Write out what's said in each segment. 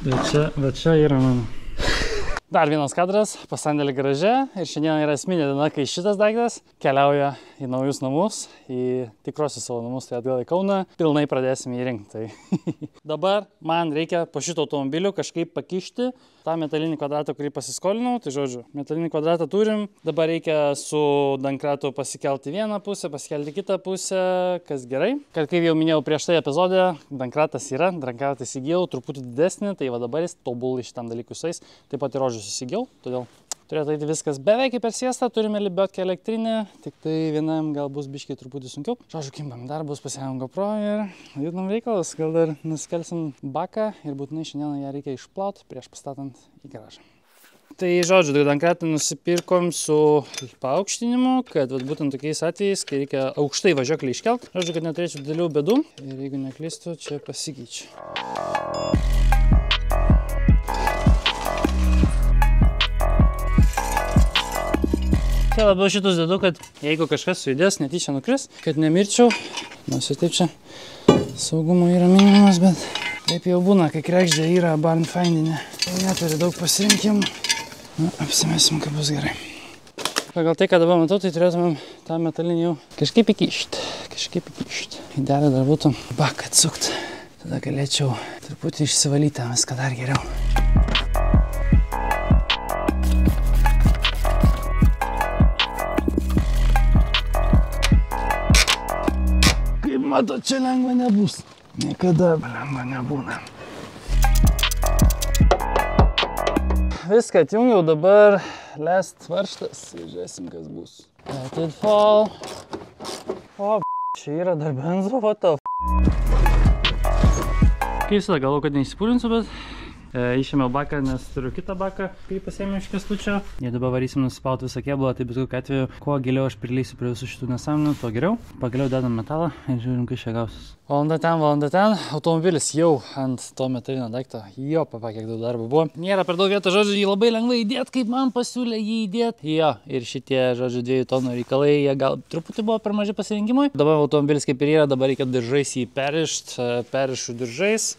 Bet čia yra mano. Dar vienas kadras, pas sandėlį garaže ir šiandien yra esminė diena, kai šitas daiktas keliauja į naujus namus, į tikrosius savo namus, tai atgal į Kauną, pilnai pradėsim jį rinkti. Tai dabar man reikia po šito automobiliu kažkaip pakišti tą metalinį kvadratą, kurį pasiskolinau, tai žodžiu, metalinį kvadratą turim, dabar reikia su dankratu pasikelti vieną pusę, pasikelti kitą pusę, kas gerai. Kad kaip jau minėjau prieš tai epizode, dankratas yra, dankratą įsigijau, truputį didesnį, tai va dabar jis tobulai šitam dalykui sueis, taip pat ir rožius įsigijau, todėl turėtų eiti viskas beveik per siestą, turime libiotkę elektrinę, tik tai vienam gal bus biškiai truputį sunkiau. Žodžiu, kimbam darbus, pasiėmėm GoPro ir judam reikalas, gal dar nusikelsim baką ir būtinai šiandieną ją reikia išplauti prieš pastatant į garažą. Tai žodžiu, dankratą nusipirkom su paaukštinimu, kad būtent tokiais atvejais, kai reikia aukštai važiuoklį iškelt, žodžiu, kad neturėčiau didelių bėdų ir jeigu neklystu, čia pasikeičiu. Čia labiau šitus dedu, kad jeigu kažkas sujudės, netyčia nukris, kad nemirčiau, nors ir taip čia saugumo yra minimumas, bet taip jau būna, kai kregždė yra barn findinė. Neturi daug pasirinkimų, apsimesim, kad bus gerai. Pagal tai, ką dabar matau, tai turėtumėm tą metalinį jau kažkaip įkišti. Idealiai dar būtų baką atsukt, tada galėčiau truputį išsivalyti viską dar geriau. Matot, čia lengva nebus. Niekada lengva nebūna. Viską atjungiau, dabar lest varžtas ir žiūrėsim, kas bus. Let it fall. O, čia yra dar benzo, what the Kaip visada galvoju, kad neįsipulinsiu, bet išėmiau baką, nes turiu kitą baką, kurį pasiėmiau iš Kęstučio. Jei dabar varysim nusipauti visą kėbulą, tai bet kokiu atveju, kuo giliau aš prileisiu prie visų šitų nesąmonių, tuo geriau. Pagaliau dedam metalą ir žiūrim, kai čia gausis. Valanda ten. Automobilis jau ant to metalinio daikto. Jo, papa, kiek daug darbo buvo. Nėra per daug vietos, žodžiu, jį labai lengvai įdėt, kaip man pasiūlė jį įdėt. Jo, ir šitie, žodžiu, 2 tonų reikalai, jie gal truputį buvo per maži pasirinkimui. Dabar automobilis kaip ir yra, dabar reikia diržais jį perišt, perišu diržais.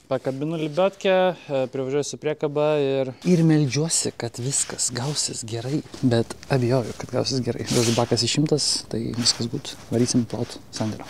Pakabinu libiotkę, privažiuoju su priekaba ir meldžiuosi, kad viskas gausis gerai, bet abejoju, kad gausis gerai. Žodžiu, bakas išimtas, tai viskas gut. Varysim plaut sandėlio.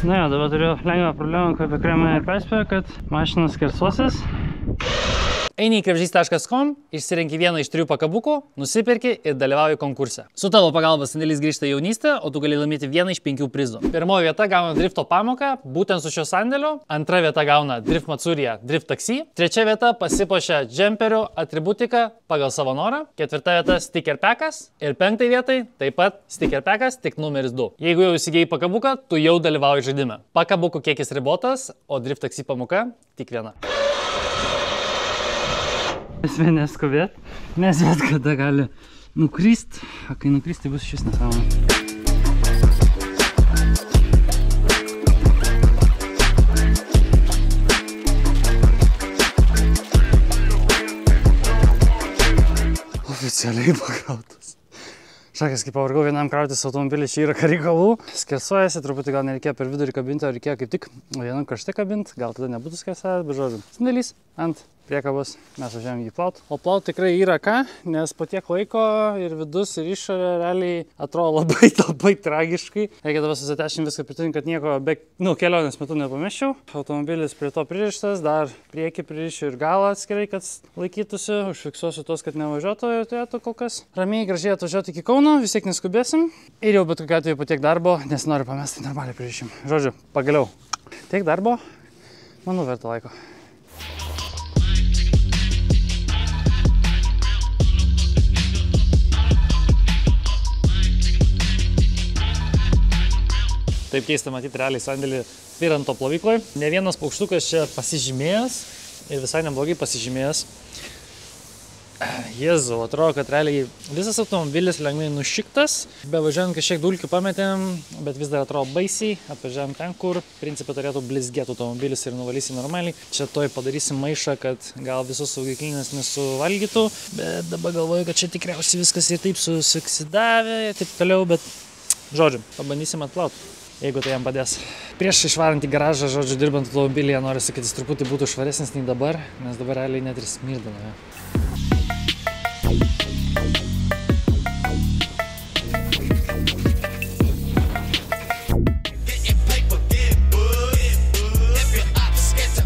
Na jo, dabar turiu lengvą problemą, kaip apie kurią mane ir perspėjo, kad mašinas skersuosis. Eini į krepžys.com, išsirenki vieną iš 3 pakabukų, nusipirki ir dalyvauji konkurse. Su tavo pagalba sandėlis grįžta į jaunystę, o tu gali laimėti vieną iš 5 prizų. Pirmoji vieta gauna drifto pamoką, būtent su šio sandėliu. Antra vieta gauna Drift Matsurija Drift Taxi. Trečia vieta pasipuošia džemperių atributiką pagal savo norą. Ketvirta vieta sticker packas. Ir 5 vietai taip pat sticker packas, tik numeris 2. Jeigu jau įsigijai pakabuką, tu jau dalyvauji žaidime. Pakabukų kiekis ribotas, o Drift Taxi pamoka tik viena. Esmė neskubėt, nes bet kada gali nukrist, o kai nukrist, tai bus šis nesąmonė. Oficialiai pakrautas. Šakės, kaip pavargau vienam krautis automobilis, čia yra reikalų. Skersuojasi, truputį gal nereikėjo per vidurį kabinti, o reikėjo kaip tik vienam krašte kabinti, gal tada nebūtų skersavęs, bet žodžiu. Sandėlys ant priekabos, mes važiavome jį plaut. O plaut tikrai yra ką, nes po tiek laiko ir vidus, ir išorė realiai atrodo labai tragiškai. Reikia dabar susitešim viską pritūnti, kad nieko be kelionės metu nepameščiau. Automobilis prie to pririštas, dar priekį pririšiu ir galą atskirai, kad laikytųsi. Užfiksuosiu tos, kad nevažiuotų ir turėtų kol kas ramiai gražiai atvažiuoti iki Kauno, vis tiek neskubėsim. Ir jau bet kokiu atveju po tiek darbo, nes noriu pamesti normaliai pririšim. Žodžiu, pagaliau. Tiek darbo, manau, verta laiko. Taip keista matyti realiai sandėlį tviranto plovykloje. Ne vienas paukštukas čia pasižymėjęs ir visai neblogai pasižymėjęs. Jėzau, atrodo, kad realiai visas automobilis lengvai nušiktas, be važiuojant kažkiek dulkių pametėm, bet vis dar atrodo baisiai, atvažiavam ten, kur principą turėtų blizgėti automobilis ir nuvalysim normaliai. Čia toj padarysim maišą, kad gal visus saugiklinės nesuvalgytų, bet dabar galvoju, kad čia tikriausiai viskas ir taip susiksidavė ir taip toliau, bet žodžiu, pabandysim atplauti, jeigu tai jam padės. Prieš išvarant į garažą, žodžiu, dirbant automobilyje, norisi, kad jis truputį būtų švaresnis nei dabar, nes dabar realiai net ir smirdina.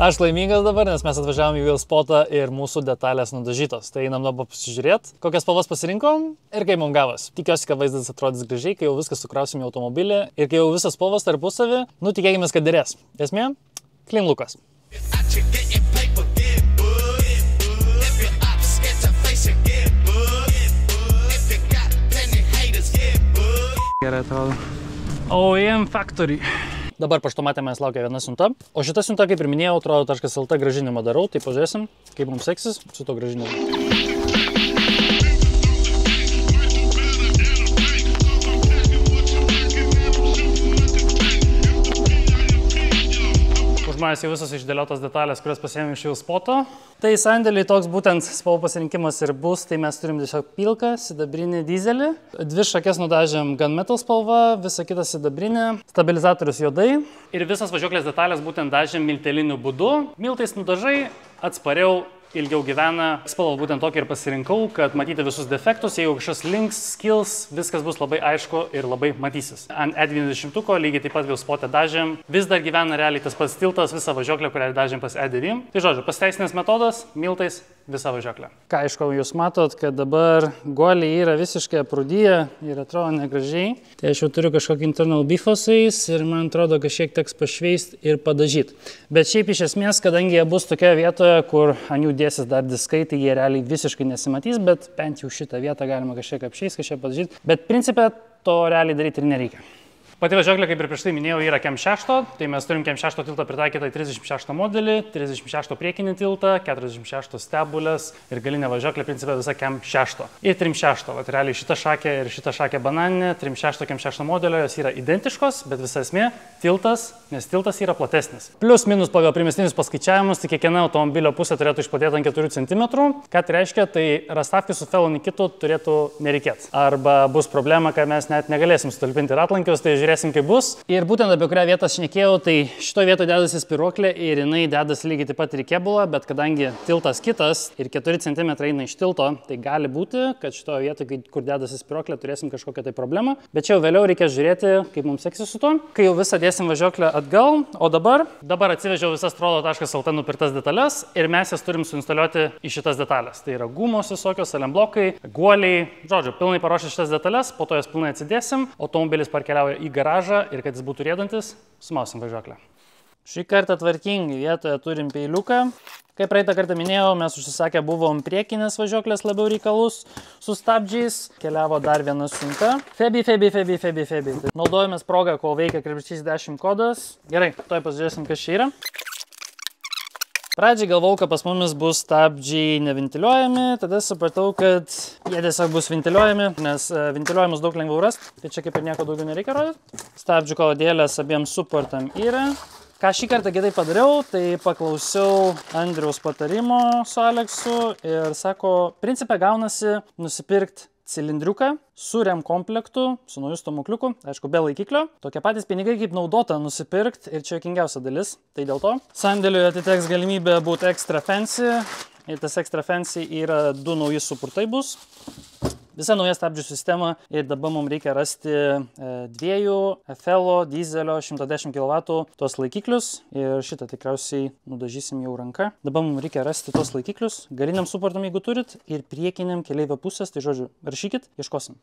Aš laimingas dabar, nes mes atvažiavom į Wheelspotą ir mūsų detalės nudažytos. Tai einam dabar pasižiūrėti, kokias spalvas pasirinkom ir kaip mums gavos. Tikiuosi, kad vaizdas atrodys gražiai, kai jau viskas sukrausim į automobilį ir kai jau visas spalvas tarpusavį, tikėkimės, kad derės. Esmė – clean lookas. Gerai atrodo. OEM Factory. Dabar paštomatė manęs laukia viena siunta, o šita siunta, kaip ir minėjau, atrodo.lt gražinimą darau, tai pažiūrėsim, kaip mums seksis su to gražinimu. Manęs jau visos išdėliotos detalės, kurias pasiėmėm iš Wheelspoto. Tai sandėliai toks būtent spalvų pasirinkimas ir bus, tai mes turim tiesiog pilką, sidabrinį dizelį. 2 šakes nudažėm gunmetal spalva, visa kita sidabrinė, stabilizatorius juodai. Ir visas važiuoklės detalės būtent dažėm milteliniu būdu. Miltais nudažai, atspariau, ilgiau gyvena. Spalvą būtent tokį ir pasirinkau, kad matyti visus defektus, jeigu kažkas links, skils, viskas bus labai aišku ir labai matysis. Ant E90 lygiai taip pat Wheelspot'e dažėm. Vis dar gyvena realiai tas pats tiltas, visą važiuoklę, kurią dažėm pas E9. Tai žodžiu, pasiteisinęs metodas, miltais visą važiuoklę. Ką aišku, jūs matot, kad dabar guoliai yra visiškai aprūdyję ir atrodo negražiai. Tai aš jau turiu kažkokį internal bifosais ir man atrodo, kad šiek tiek pašveist ir padažyti. Bet šiaip iš esmės, kadangi jie bus tokioje vietoje, kur ant jų dėsis dar diskai, tai jie realiai visiškai nesimatys, bet bent jau šitą vietą galima kažkiek apšeist, kažkiek padažyti. Bet principe to realiai daryti ir nereikia. Pati važiuoklė, kaip ir prieš tai minėjau, yra KEM 6, tai mes turim KEM 6 tiltą pritaikytą į 36 modelį, 36 priekinį tiltą, 46 stebulės ir galinė važiuoklė principė visa KEM 6. Ir 36, vat realiai šita šakė ir šita šakė bananinė, 36 KEM 6 modelio, jos yra identiškos, bet visa esmė tiltas, nes tiltas yra platesnis. Plius minus pagal primestinius paskaičiavimus, tai kiekviena automobilio pusė turėtų išplatėti ant 4 cm. Ką tai reiškia, tai rastafkių su feloni kitu turėtų nereikėti. Arba bus problema, kad mes net negalėsim sutalpinti ratlankius, tai žiūrėsim, kaip bus. Ir būtent apie kurią vietą šnekėjau, tai šitoje vietoje dedasi spiruoklė ir jinai dedasi lygiai taip pat ir kėbulą, bet kadangi tiltas kitas ir 4 cm eina iš tilto, tai gali būti, kad šitoje vietoje, kur dedasi spiruoklė, turėsim kažkokią tai problemą. Bet čia jau vėliau reikės žiūrėti, kaip mums seksis su to. Kai jau visą dėsim važiuoklę atgal, o dabar atsivežiau visas trodo.lt nupirktas detalės ir mes jas turim suinstaliuoti į šitas detalės. Tai yra gumos visokios, alemblokai, guoliai, žodžiu, pilnai paruošę šitas detalės, po to jas pilnai atsidėsim, automobilis parkeliauja į garažą ir kad jis būtų rėdantis, sumausim važiuoklę. Šį kartą tvarkingai vietoje turim peiliuką. Kaip praeitą kartą minėjau, mes užsisakę buvom priekinės važiuoklės labiau reikalus su stabdžiais. Keliavo dar viena siunta. Febi. Tai naudojomės progą, kol veikia krepšys 10 kodas. Gerai, toj pasižiūrėsim, kas čia yra. Pradžiai galvau, kad pas mumis bus stabdžiai neventiliuojami, tada supratau, kad jie tiesiog bus ventiliuojami, nes ventiliuojamus daug lengviau rasti, tai čia kaip ir nieko daugiau nereikia rodyti. Stabdžių kolodėlės abiems suportam yra. Ką šį kartą kitaip padariau, tai paklausiau Andriaus patarimo su Aleksu ir sako, principė gaunasi nusipirkti cilindriuką su rem komplektu, su naujų stomukliuku, aišku, be laikiklio. Tokie patys pinigai kaip naudota nusipirkti ir čia juokingiausia dalis, tai dėl to. Sandėliui atiteks galimybė būti extra fancy ir tas extra fancy yra 2 nauji supurtai bus. Visa nauja stabdžių sistema ir dabar mums reikia rasti 2 FL-o, dizelio, 110 kW tos laikiklius ir šitą tikriausiai nudažysim jau ranka. Dabar mums reikia rasti tos laikiklius, galiniam suportam, jeigu turit, ir priekiniam keleivio pusės, tai žodžiu, rašykit, ieškosim.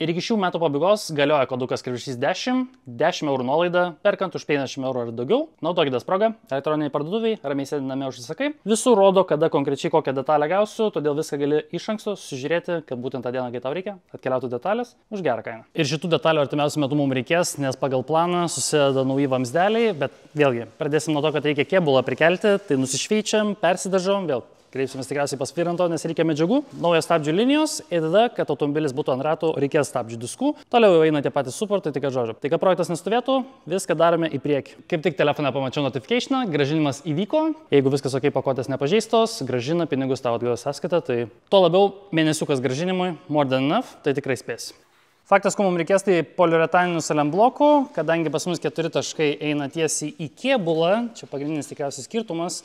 Ir iki šių metų pabaigos galioja kodukas krepšys 10 eurų nuolaida, perkant už 50 eurų ar daugiau. Naudokitės progą, elektroniniai parduotuviai, ramiai sėdiname užsisakai. Visur rodo, kada konkrečiai kokią detalę gausiu, todėl viską gali iš anksto sužiūrėti, kad būtent tą dieną, kai tau reikia, atkeliautų detalės už gerą kainą. Ir šitų detalių artimiausiu metu mums reikės, nes pagal planą susideda nauji vamzdeliai, bet vėlgi, pradėsim nuo to, kad reikia kėbulą prikelti, tai nusišveičiam, persidažom, vėl kreipsimės tikriausiai pas Firanto, nes reikia medžiagų, naujos stabdžių linijos ir tada, kad automobilis būtų ant ratų, reikės stabdžių diskų. Toliau jau eina tie patys suportai, tik žodžiu. Tai kad projektas nestovėtų, viską darome į priekį. Kaip tik telefone pamačiau notificationą, grąžinimas įvyko. Jeigu viskas ok, pakuotės nepažeistos, grąžina pinigus tavo atgavos sąskaitą, tai tuo labiau mėnesiukas grąžinimui, more than enough, tai tikrai spėsi. Faktas, ko mums reikės, tai poliuretaninių salemblokų, kadangi pas mus 4 taškai eina tiesiai į kėbulą, čia pagrindinis tikriausiai skirtumas,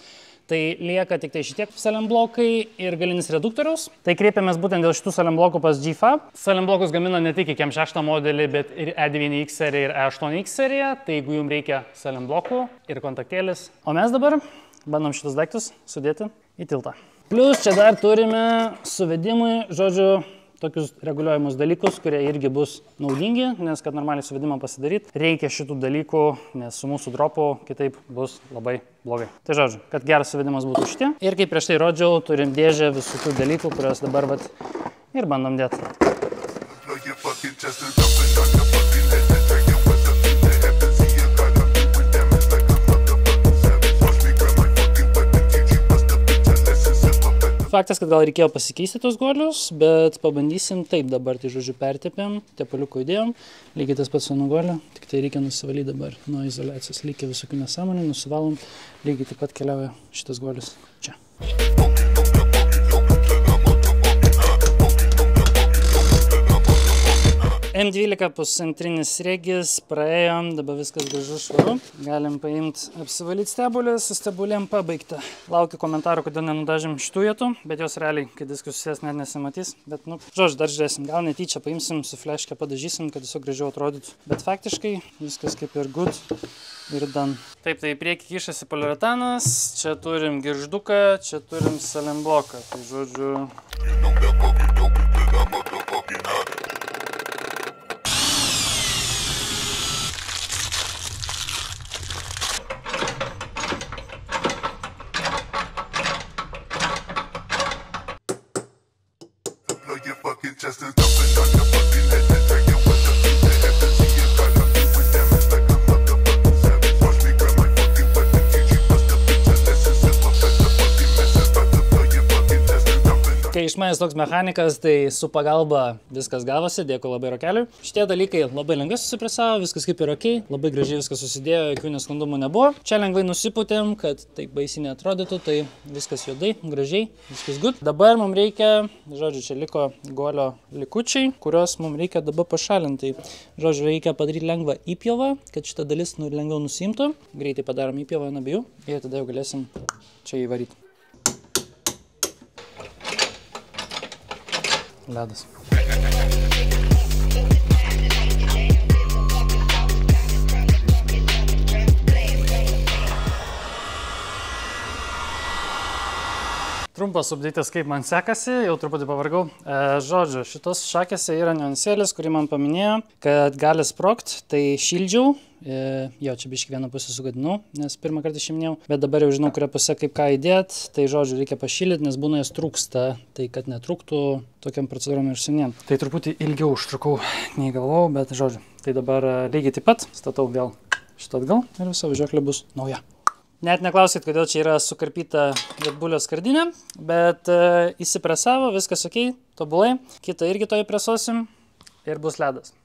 tai lieka tik tai šitie salemblokai ir galinis reduktorius. Tai kreipiamės būtent dėl šitų salemblokų pas G-Fab. Salemblokus gamina ne tik iki M6 modelį, bet ir E9X serija ir E8X serija, tai jeigu jums reikia salemblokų ir kontaktėlis. O mes dabar bandom šitus daiktus sudėti į tiltą. Plius čia dar turime suvedimui, žodžiu, tokius reguliuojamus dalykus, kurie irgi bus naudingi, nes kad normaliai suvedimą pasidaryti, reikia šitų dalykų, nes su mūsų dropu kitaip bus labai blogai. Tai žodžiu, kad geras suvedimas būtų šitie. Ir kaip prieš tai rodžiau, turim dėžę visų tų dalykų, kuriuos dabar vat ir bandom dėti. Faktas, kad gal reikėjo pasikeisti tos guolius, bet pabandysim taip dabar, tai žodžiu pertepėm, tepaliuko įdėjom, lygiai tas pats su nugoliu, tik tai reikia nusivalyti dabar nuo izoliacijos, reikia visokių nesąmonių, nusivalom, lygiai taip pat keliauja šitas guolis čia. M12 puscentrinis sriegis, praėjom, dabar viskas gražu švaru. Galim paimti, apsivalyti stebulę, su stebulėm pabaigta. Laukiu komentarų, kodėl nenudažėm šitų vietų, bet jos realiai, kai diskus susės, net nesimatys. Bet, žodžiu, dar žiūrėsim, gal netyčia paimsim, su fleške padažysim, kad tiesiog gražiau atrodytų. Bet faktiškai viskas kaip ir good ir done. Taip, tai į priekį kišasi poliuretanas, čia turim giržduką, čia turim salembloką. Tai žodžiu... Kai iš manęs toks mechanikas, tai su pagalba viskas gavosi, dėkui labai rokeliui. Šitie dalykai labai lengvai susipresavo, viskas kaip ir ok, labai gražiai viskas susidėjo, jokių nesklandumų nebuvo. Čia lengvai nusipūtėm, kad taip baisiai neatrodytų, tai viskas juodai, gražiai, viskas good. Dabar mums reikia, žodžiu, čia liko guolio likučiai, kuriuos mums reikia dabar pašalinti. Žodžiu, reikia padaryti lengvą įpjovą, kad šita dalis lengviau nusimtų. Greitai padarom įpjovą ant abiejų ir tada jau galėsim čia įvaryti. Ledas. Trumpas update'as, kaip man sekasi, jau truputį pavargau. Žodžiu, šitos šakėse yra niuansėlis, kurį man paminėjo, kad gali sprogt, tai šildžiau. Jo, čia biškį vieną pusę sugadinau, nes pirmą kartą išiminėjau, bet dabar jau žinau, kurią pusę kaip ką įdėt, tai žodžiu, reikia pašildyti, nes būna jas trūksta, tai kad netrūktų tokiam procedūrom ir šiandien. Tai truputį ilgiau užtrukau, nei galvojau, bet žodžiu, tai dabar lygiai taip pat statau vėl šitą atgal ir visa važiuoklė bus nauja. Net neklauskit, kodėl čia yra sukarpyta Red Bullio skardinė, bet įsipresavo, viskas ok, tobulai, kitą irgi to įpresuosim ir bus ledas.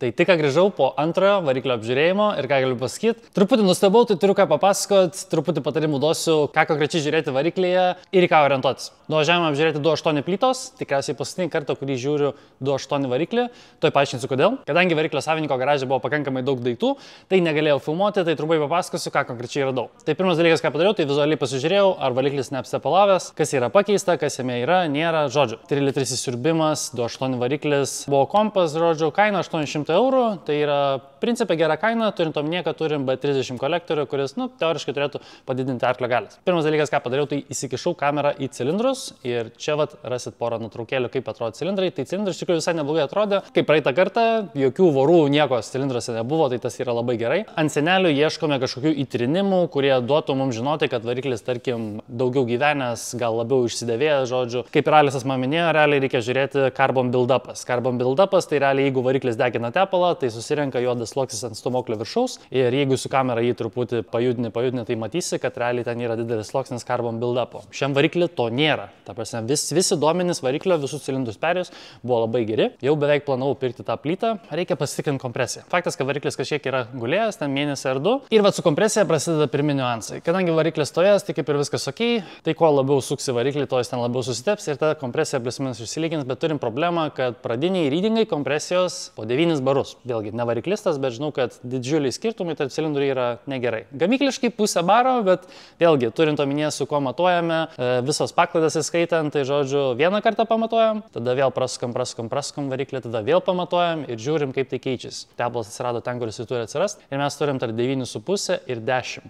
Tai tik ką grįžau po antrojo variklio apžiūrėjimo ir ką galiu pasakyti. Truputį nustebau, tai turiu ką papasakot, truputį patarimų duosiu, ką konkrečiai žiūrėti variklyje ir į ką orientuotis. Nuvažiavome apžiūrėti 2.8 plytos, tikriausiai paskutinį kartą, kurį žiūriu 2.8 variklį, toj paaiškinsiu kodėl. Kadangi variklio savininko garaže buvo pakankamai daug daiktų, tai negalėjau filmuoti, tai trumpai papasakosiu, ką konkrečiai radau. Tai pirmas dalykas, ką padariau, tai vizualiai pasižiūrėjau, ar variklis neapsipalavęs, kas yra pakeista, kas jame yra, nėra, žodžiu. 3 litrai įsiurbimas, 2.8 variklis, buvo kompas, žodžiu, kaina 800 €, tai yra principė gera kaina, turint omenyje, kad turim B30 kolektorių, kuris, teoriškai turėtų padidinti arklio galias. Pirmas dalykas, ką padariau, tai įsikišau kamerą į cilindrus ir čia rasit porą nuotraukėlių, kaip atrodo cilindrai. Tai cilindrai iš tikrųjų visai neblogai atrodė. Kaip praeitą kartą, jokių vorų nieko cilindruose nebuvo, tai tas yra labai gerai. Ant sienelių ieškome kažkokių įtrinimų, kurie duotų mums žinoti, kad variklis, tarkim, daugiau gyvenęs, gal labiau išsidėvėjęs, žodžiu. Kaip ir Alisas man minėjo, realiai reikia žiūrėti carbon build-upas. Carbon build-upas, tai realiai jeigu variklis degina tepalą, tai susirenka juodas sluoksnis ant stūmoklio viršaus ir jeigu su kamera jį truputį pajudini, tai matysi, kad realiai ten yra didelis sluoksnis carbon build-upo. Šiam variklį to nėra. Ta prasme, visi duomenys variklio, visus cilindrus perėjus buvo labai geri. Jau beveik planavau pirkti tą plytą. Reikia pasitikrinti kompresiją. Faktas, kad variklis kažkiek yra gulėjęs, ten mėnesį ar du. Ir su kompresija prasideda pirmi niuansai. Kadangi variklis stovės, tai kaip ir viskas ok, tai kuo labiau suksi variklį, to jis ten labiau susiteps ir ta kompresija plius-minus išsilygins, bet turim problemą, kad pradiniai rydingai kompresijos po 9 barus. Vėlgi, ne variklistas, bet žinau, kad didžiuliai skirtumai tarp cilindrų yra negerai. Gamykliškai pusę baro, bet vėlgi, turint omenyje, su kuo matuojame, visos paklaidas įskaitant, tai žodžiu, vieną kartą pamatuojam, tada vėl prasukam variklį, tada vėl pamatuojam ir žiūrim, kaip tai keičiasi. Tepalas atsirado ten, kur jis turi atsirasti ir mes turim tarp 9,5 ir 10.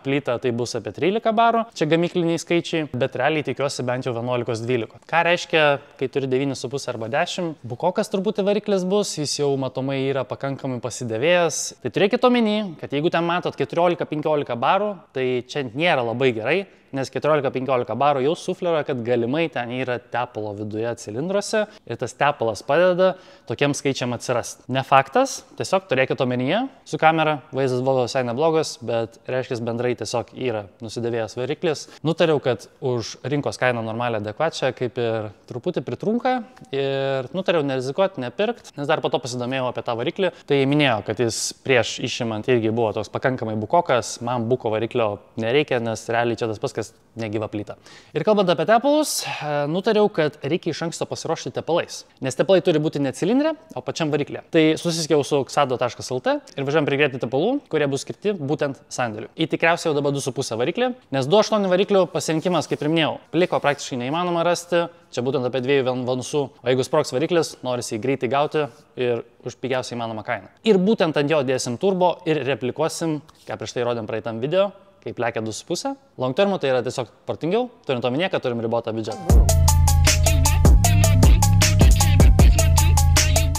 Plyta tai bus apie 13 barų, čia gamykliniai skaičiai, bet realiai tikiuosi bent jau 11-12. Ką reiškia, kai turi 9,5 arba 10? Bukokas turbūt variklis bus, jis jau matomai yra pakankamai pasidėvėjęs. Tai turėkite omeny, kad jeigu ten matot 14-15 barų, tai čia nėra labai gerai, nes 14-15 barų jau sufleruoja, kad galimai ten yra tepalo viduje cilindruose ir tas tepalas padeda tokiem skaičiam atsirasti. Ne faktas, tiesiog turėkite omenyje, su kamera vaizdas buvo visai neblogas, bet reiškia bendrai tiesiog yra nusidėvėjęs variklis. Nutariau, kad už rinkos kainą normalią adekvačią kaip ir truputį pritrunka ir nutariau nerizikuoti, nepirkti, nes dar po to pasidomėjau apie tą variklį. Tai minėjo, kad jis prieš išimant irgi buvo toks pakankamai bukokas, man buko variklio nereikia, nes realiai čia tas pas, kas negyva plyta. Ir kalbant apie tepalus, nutariau, kad reikia iš anksto pasiruošti tepalais. Nes tepalai turi būti ne cilindre, o pačiam variklė. Tai susisiekiau su xado.lt ir važiuojam prigretinti tepalų, kurie bus skirti būtent sandėliui. Į tikriausiai jau dabar 2,5 variklį, nes 2,8 variklių pasirinkimas, kaip ir minėjau, pliko praktiškai neįmanoma rasti. Čia būtent apie 2 vanusų, o jeigu sprogs variklis, norisi jį greitai gauti ir už pigiausiai įmanomą kainą. Ir būtent ant jo dėsim turbo ir replikuosim, ką prieš tai rodėm praeitam video, kaip lekia 2,5. Long termo tai yra tiesiog protingiau, turint omenyje, kad turim ribotą biudžetą.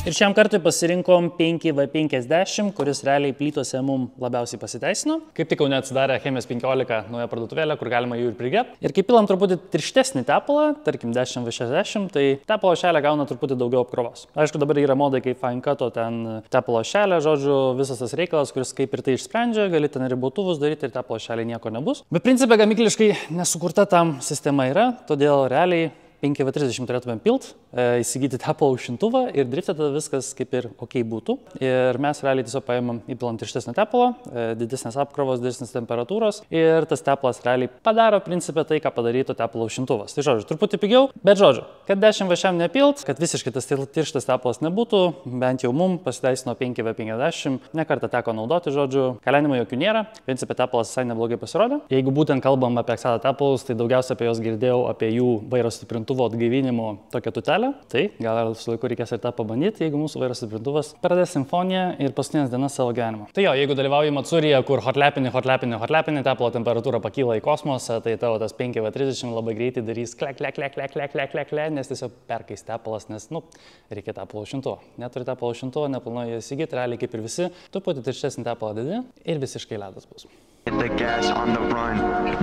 Ir šiam kartui pasirinkom 5V50, kuris realiai plytose mums labiausiai pasiteisino. Kaip tik jau neatsidarė Chemijos 15 nauja parduotuvėlė, kur galima jų ir prigrėbti. Ir kai pilam truputį tirštesnį tepalą, tarkim 10V60, tai tepalo šelė gauna truputį daugiau apkrovos. Aišku, dabar yra modai kaip Fine Cuto, ten tepalo šelė, žodžiu, visas tas reikalas, kuris kaip ir tai išsprendžia, gali ten ribotuvus daryti ir tepalo šelė nieko nebus. Bet principė gamykliškai nesukurta tam sistema yra, todėl realiai 5V30 turėtumėm pilt, įsigyti tepalo aušintuvą ir drifte tada viskas kaip ir ok būtų. Ir mes realiai tiesiog paėmam įpilant tirštesnį tepalą, didesnės apkrovos, didesnės temperatūros ir tas tepalas realiai padaro principę tai, ką padarytų tepalo aušintuvas. Tai žodžiu, truputį pigiau, bet žodžiu, kad 10V šiam nepilt, kad visiškai tas tirštas tepalas nebūtų, bent jau mum pasiteisino 5V50, nekartą teko naudoti, žodžiu, kalenimo jokių nėra, principė tepalas visai neblogai pasirodė. Jeigu būtent kalbam apie xado tepalus, tai daugiausia apie juos girdėjau, apie jų vairo stiprintuvo atgaivinimo tokią tutelę. Tai gal su laiku reikės ir tą pabandyti, jeigu mūsų vairo stiprintuvas pradės simfoniją ir paskutinės dienas savo gyvenimo. Tai jo, jeigu dalyvauji Matsurija, kur hotlepini, tepalo temperatūra pakyla į kosmosą, tai tavo tas 5V30 labai greitai darys klek, nes tiesiog perkais tepalas, nes, reikia tepalo aušintuvo. Neturi tepalo aušintuvo, neplanuoji įsigyti, realiai kaip ir visi, truputį tirštesnį tepalą dedi ir visiškai ledas bus. The gas on the run,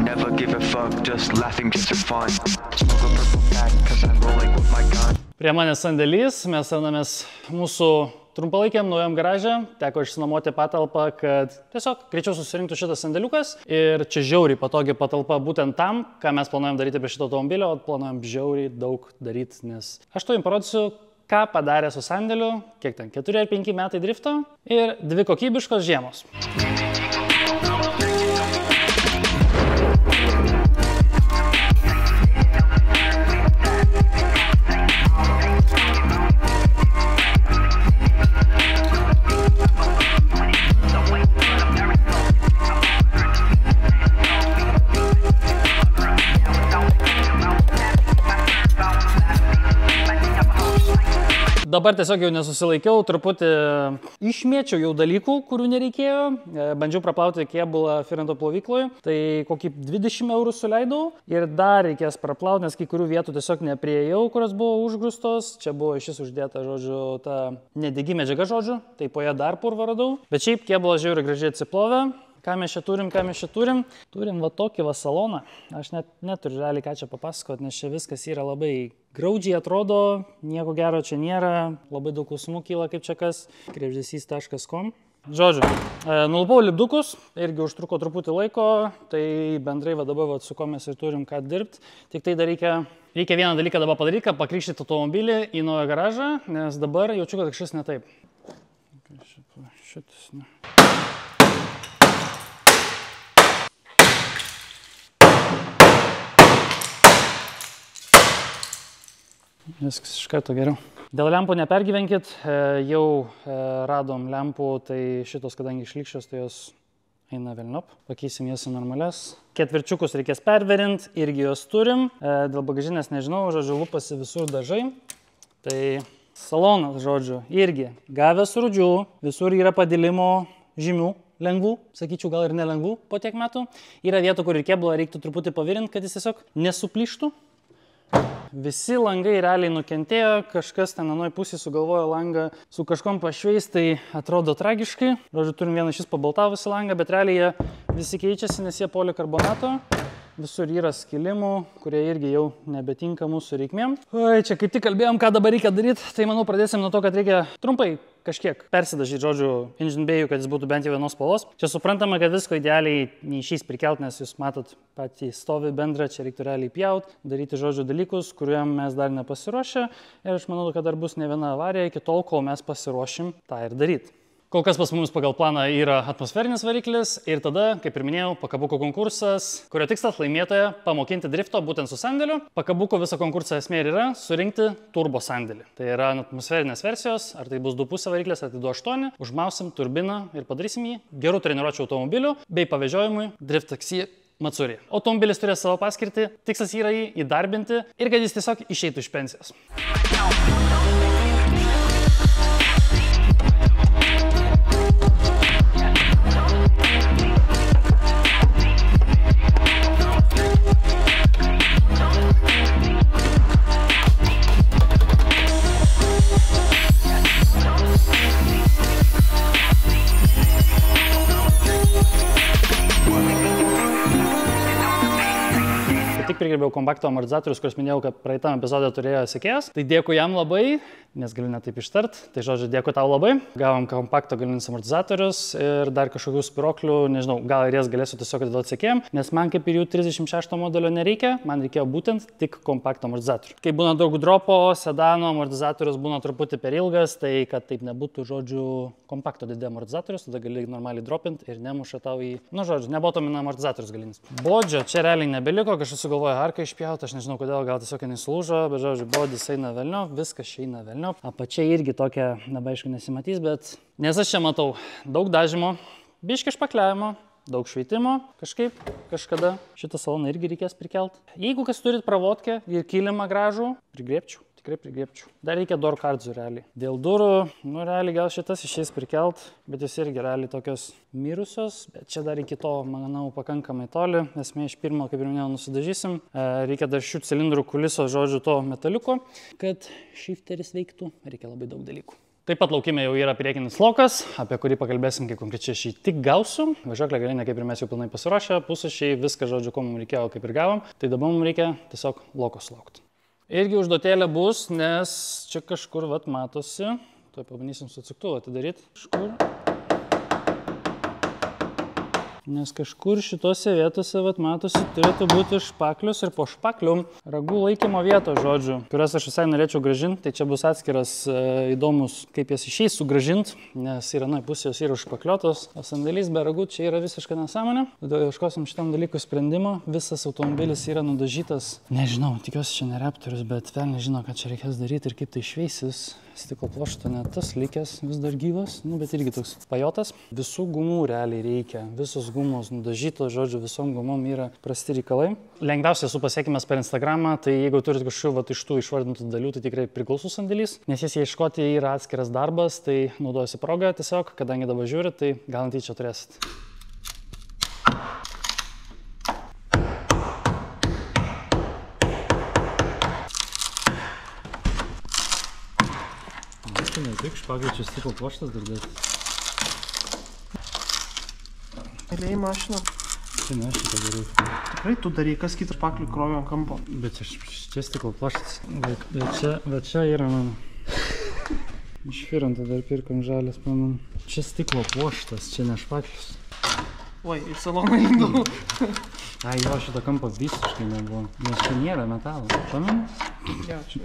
never give a fuck, just laughing just for fun. Smoke a purple pack, cause I'm rolling with my gun. Prie manęs sandėlys, mes einamės mūsų trumpalaikiam naujam garaže, teko išsinuomoti patalpą, kad tiesiog greičiau susirinktų šitas sandėliukas ir čia žiauriai patogi patalpa būtent tam, ką mes planuojam daryti prie šito automobilio, o planuojam žiauriai daug daryti, nes aš to jums parodysiu, ką padarė su sandėliu, kiek ten 4 ar 5 metai drifto ir 2 kokybiškos žiemos. Dabar tiesiog jau nesusilaikiau, truputį išmėčiau jau dalykų, kurių nereikėjo. Bandžiau praplauti kėbulą Fiorento plovykloje, tai kokį 20 eurų suleidau ir dar reikės praplauti, nes kai kurių vietų tiesiog nepriejau, kurios buvo užgrūstos. Čia buvo šis uždėta, žodžiu, ta nedegi medžiaga, žodžiu, tai po ją dar purvą radau. Bet šiaip kėbulas žiauriai gražiai atsiplovė. Ką mes čia turim? Turim va tokį va saloną. Aš net neturiu realiai ką čia papasakoti, nes čia viskas yra labai graudžiai atrodo, nieko gero čia nėra, labai daug klausimų kyla kaip čia kas, krepždesys.com. Žodžiu, nulupau lipdukus, irgi užtruko truputį laiko, tai bendrai va dabar va, su ko mes ir turim ką dirbti. Tik tai dar reikia vieną dalyką dabar padaryti, kad pakrikštyti automobilį į naują garažą, nes dabar jaučiu, kad kažkas ne taip. Šitas, ne. Viskas iš karto geriau. Dėl lempų nepergyvenkit, jau radom lempų, tai šitos, kadangi išlikščios, tai jos eina velniop. Pakeisim jas į normales. Ketvirčiukus reikės perverint, irgi jos turim. Dėl bagažinės nežinau, žodžiu, lupasi visur dažai. Tai salonas, žodžiu, irgi gavęs rūdžių, visur yra padilimo žymių. Lengvų, sakyčiau, gal ir nelengvų po tiek metų. Yra vietų, kur ir kėbulą reiktų truputį pavirint, kad jis tiesiog nesuplyštų. Visi langai realiai nukentėjo, kažkas ten anoj pusėje sugalvojo langą su kažkom pašveist, tai atrodo tragiškai. Žodžiu, turim vieną šis pabaltavusi langą, bet realiai jie visi keičiasi, nes jie polikarbonato. Visur yra skilimų, kurie irgi jau nebetinka mūsų reikmėm. Oi, čia kaip tik kalbėjom, ką dabar reikia daryti, tai manau pradėsim nuo to, kad reikia trumpai kažkiek persidažyti, žodžiu, engine bay'ų, kad jis būtų bent jau vienos spalvos. Čia suprantama, kad visko idealiai neišeis prikelt, nes jūs matot patį stovį bendrą, čia reiktų realiai pjaut, daryti, žodžiu, dalykus, kuriuom mes dar nepasiruošę. Ir aš manau, kad dar bus ne viena avarija iki tol, kol mes pasiruošim tą ir daryti. Kol kas pas mumis pagal planą yra atmosferinis variklis ir tada, kaip ir minėjau, pakabuko konkursas, kurio tikslas laimėtoją pamokinti drifto būtent su sandėliu. Pakabuko viso konkurso esmė yra surinkti turbo sandėlį. Tai yra atmosferinės versijos, ar tai bus 2.5 variklis, ar tai 2.8, užmausim turbiną ir padarysim jį gerų treniruočių automobilių bei pavežiojimui drift taksi Matsuri. Automobilis turės savo paskirtį, tikslas yra jį įdarbinti ir kad jis tiesiog išeitų iš pensijos. Tik prigrėbiau kompakto amortizatorius, kuriuos minėjau, kad praeitam epizode turėjo sekėjas. Tai dėkui jam labai, nes galiu net taip ištart. Tai žodžiu, dėkui tau labai. Gavom kompakto galinius amortizatorius ir dar kažkokių spiroklių, nežinau, gal ir jas galėsiu tiesiog atiduoti sekėjam, nes man kaip ir jų 36 modelio nereikia, man reikėjo būtent tik kompakto amortizatorių. Kai būna daug dropo, sedano amortizatorius būna truputį per ilgas, tai kad taip nebūtų, žodžiu, kompakto didė amortizatorius, tada gali normaliai dropint ir nemuša tau į, nu žodžiu, nebotomina amortizatorius galinis. Bodžio čia realiai nebeliko, kažkas sugalvojo arką išpjauti, aš nežinau kodėl, gal tiesiog nesulūžo, bet žodžiu, bodis eina velniop, viskas čia eina velniop. Apačia irgi tokia, nebaišku, nesimatys, bet nes aš čia matau daug dažymo, biškį špakliavimo, daug šveitimo, kažkaip, kažkada šitą saloną irgi reikės prikelt. Jeigu kas turit pravodkę ir kilimą gražų, prigrėpčiau. Tikrai prigrėpčiau. Dar reikia door cardsų realiai. Dėl durų, nu realiai gal šitas išeis prikelt, bet jis irgi realiai tokios mirusios, bet čia dar iki to, manau, pakankamai toli, esmė iš pirmo, kaip ir minėjau, nusidažysim. Reikia dar šių cilindrų kuliso, žodžiu, to metaliuko, kad shifteris veiktų, reikia labai daug dalykų. Taip pat laukime jau yra priekinis lokas, apie kurį pakalbėsim, kai konkrečiai šį tik gausiu. Važiuoklė galinė, kaip ir mes jau pilnai pasiruošę, pusašiai, viską, žodžiu, ko mums reikėjo, kaip ir gavom. Tai dabar mums reikia tiesiog lokos laukti. Irgi užduotėlė bus, nes čia kažkur vat matosi, tuoj pabandysim su atsuktuvą atidaryti. Nes kažkur šitose vietose vat matosi turėtų būti špaklius ir po špaklių ragų laikymo vietos, žodžiu, kurias aš visai norėčiau grąžinti. Tai čia bus atskiras įdomus, kaip jas išeis sugrąžinti, nes yra pusė jos yra užšpakliotos, o sandėlys be ragų čia yra visiška nesąmonė. Todėl ieškosim šitam dalykui sprendimo. Visas automobilis yra nudažytas. Nežinau, tikiuosi čia ne Raptorius, bet vėl nežino, ką čia reikės daryti ir kaip tai šveisis. stiklo pluošto net tas likęs vis dar gyvas, nu, bet irgi toks pajotas. Visų gumų realiai reikia, visos gumos nudažytos, žodžiu, visom gumom yra prasti reikalai. Lengviausiai esu pasiekimas per Instagramą, tai jeigu turit kažkokių iš tų išvardintų dalių, tai tikrai priklauso sandėlys, nes jas ieškoti yra atskiras darbas, tai naudojasi progą tiesiog, kadangi dabar žiūrit, tai gal netyčia turėsit. Ne tik špagaičių stiklo pluoštas dar dėti. Eiliai mašina. Čia ne, šitą darau. Tikrai tu darai, kas kitas špaklių krovė ant kampo. Bet čia stiklo pluoštas. Bet čia yra mano. Iš Firantą dar pirkom žalės, manau. Čia stiklo pluoštas, čia ne špaklius. Oi, į saloną įdau. Ai, jo, šito kampo visiškai nebuvo. Nes čia nėra metalo. Pamenu? Ja, čia.